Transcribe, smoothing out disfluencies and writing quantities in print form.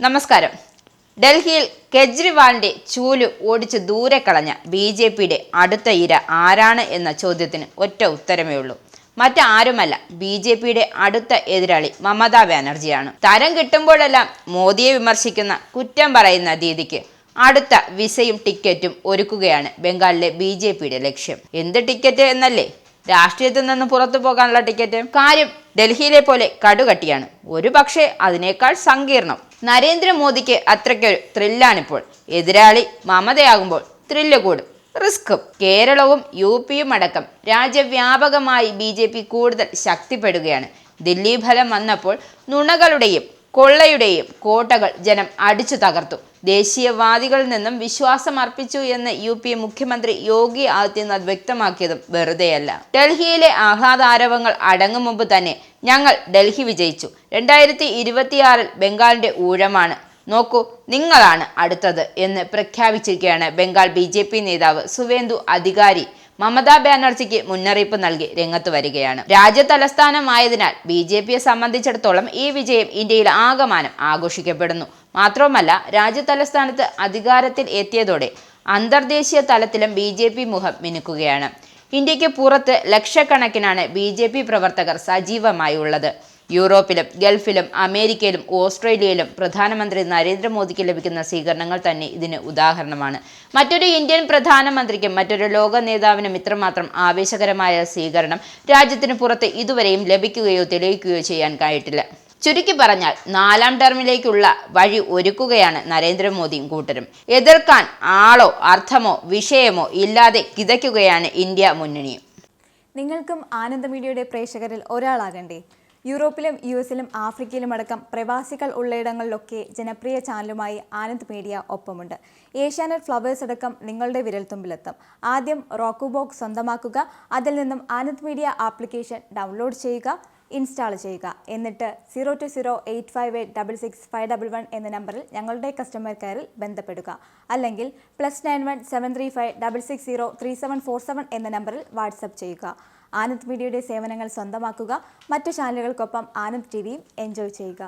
നമസ്കാരം. ഡൽഹിയിൽ കെജ്രിവാളിന്റെ ചൂല് ഓടിച്ച് ദൂരെ കളഞ്ഞ ബി.ജെ.പിയുടെ അടുത്ത ഇര ആരാണ് എന്ന ചോദ്യത്തിന് ഒറ്റ ഉത്തരമേ ഉള്ളൂ. മറ്റാരുമല്ല, ബി.ജെ.പിയുടെ അടുത്ത എതിരാളി മമതാ ബാനർജിയാണ്. തരം കിട്ടുമ്പോഴെല്ലാം മോദിയെ വിമർശിക്കുന്ന, കുറ്റം പറയുന്ന ദീദിക്ക് അടുത്ത വിസയും ടിക്കറ്റും ഒരുക്കുകയാണ് ബംഗാളിലെ ബി.ജെ.പിയുടെ ലക്ഷ്യം. എന്ത് ടിക്കറ്റ് എന്നല്ലേ? രാഷ്ട്രീയത്തിൽ നിന്ന് പുറത്തു പോകാനുള്ള ടിക്കറ്റ്. കാര്യം ഡൽഹിയിലെ പോലെ കടുകട്ടിയാണ്, ഒരു പക്ഷേ അതിനേക്കാൾ സങ്കീർണം. നരേന്ദ്രമോദിക്ക് അത്രയ്ക്കൊരു ത്രില്ലാണിപ്പോൾ. എതിരാളി മമതയാകുമ്പോൾ ത്രില്ല് കൂടും, റിസ്ക്കും. കേരളവും യു.പിയും അടക്കം രാജ്യവ്യാപകമായി ബി.ജെ.പി കൂടുതൽ ശക്തിപ്പെടുകയാണ്. ദില്ലി ഫലം വന്നപ്പോൾ നുണകളുടെയും കൊള്ളയുടെയും കോട്ടകൾ ജനം അടിച്ചു തകർത്തു. ദേശീയവാദികളിൽ നിന്നും വിശ്വാസം അർപ്പിച്ചു എന്ന് യു.പി മുഖ്യമന്ത്രി യോഗി ആദിത്യനാഥ് വ്യക്തമാക്കിയതും വെറുതെയല്ല. ഡൽഹിയിലെ ആഹ്ലാദാരവങ്ങൾ അടങ്ങും മുമ്പ് തന്നെ ഞങ്ങൾ ഡൽഹി വിജയിച്ചു, 2026 ബംഗാളിന്റെ ഊഴമാണ്, നോക്കൂ നിങ്ങളാണ് അടുത്തത് എന്ന് പ്രഖ്യാപിച്ചിരിക്കുകയാണ് ബംഗാൾ ബി.ജെ.പി നേതാവ് സുവേന്ദു അധികാരി. മമതാ ബാനർജിക്ക് മുന്നറിയിപ്പ് നൽകി രംഗത്ത് വരികയാണ്. രാജ്യതലസ്ഥാനമായതിനാൽ ബി.ജെ.പിയെ സംബന്ധിച്ചിടത്തോളം ഈ വിജയം ഇന്ത്യയിൽ ആകമാനം ആഘോഷിക്കപ്പെടുന്നു. മാത്രവുമല്ല, രാജ്യതലസ്ഥാനത്ത് അധികാരത്തിൽ എത്തിയതോടെ അന്തർദേശീയ തലത്തിലും ബി.ജെ.പി മുഖം മിനുക്കുകയാണ്. ഇന്ത്യക്ക് പുറത്ത് ലക്ഷക്കണക്കിനാണ് ബി.ജെ.പി പ്രവർത്തകർ സജീവമായി ഉള്ളത്. യൂറോപ്പിലും ഗൾഫിലും അമേരിക്കയിലും ഓസ്ട്രേലിയയിലും പ്രധാനമന്ത്രി നരേന്ദ്രമോദിക്ക് ലഭിക്കുന്ന സ്വീകരണങ്ങൾ തന്നെ ഇതിന് ഉദാഹരണമാണ്. മറ്റൊരു ഇന്ത്യൻ പ്രധാനമന്ത്രിക്കും മറ്റൊരു ലോക നേതാവിനും ഇത്രമാത്രം ആവേശകരമായ സ്വീകരണം രാജ്യത്തിന് പുറത്ത് ഇതുവരെയും ലഭിക്കുകയോ തെളിയിക്കുകയോ ചെയ്യാൻ കഴിഞ്ഞിട്ടില്ല. ചുരുക്കി പറഞ്ഞാൽ 4ാം ടേമിലേക്കുള്ള വഴി ഒരുക്കുകയാണ് നരേന്ദ്രമോദിയും കൂട്ടരും. എതിർക്കാൻ ആളോ അർത്ഥമോ വിഷയമോ ഇല്ലാതെ കിതയ്ക്കുകയാണ് ഇന്ത്യ മുന്നണിയും. നിങ്ങൾക്കും ആനന്ദ മീഡിയയുടെ പ്രേക്ഷകരിൽ ഒരാളാകണ്ടേ? യൂറോപ്പിലും യു.എസിലും ആഫ്രിക്കയിലും അടക്കം പ്രവാസികൾ ഉള്ളയിടങ്ങളിലൊക്കെ ജനപ്രിയ ചാനലുമായി ആനന്ദ് മീഡിയ ഒപ്പമുണ്ട്. ഏഷ്യാനെറ്റ് ഫ്ലവേഴ്സ് അടക്കം നിങ്ങളുടെ വിരൽത്തുമ്പിലെത്തും. ആദ്യം റോക്കു ബോക്സ് സ്വന്തമാക്കുക, അതിൽ നിന്നും ആനന്ദ് മീഡിയ ആപ്ലിക്കേഷൻ ഡൗൺലോഡ് ചെയ്യുക, ഇൻസ്റ്റാൾ ചെയ്യുക. എന്നിട്ട് 02085866511 എന്ന നമ്പറിൽ ഞങ്ങളുടെ കസ്റ്റമർ കെയറിൽ ബന്ധപ്പെടുക. അല്ലെങ്കിൽ +91 735 660 3747 എന്ന നമ്പറിൽ വാട്സപ്പ് ചെയ്യുക. ആനന്ദ് മീഡിയയുടെ സേവനങ്ങൾ സ്വന്തമാക്കുക. മറ്റു ചാനലുകൾക്കൊപ്പം ആനന്ദ് ടിവിയും എൻജോയ് ചെയ്യുക.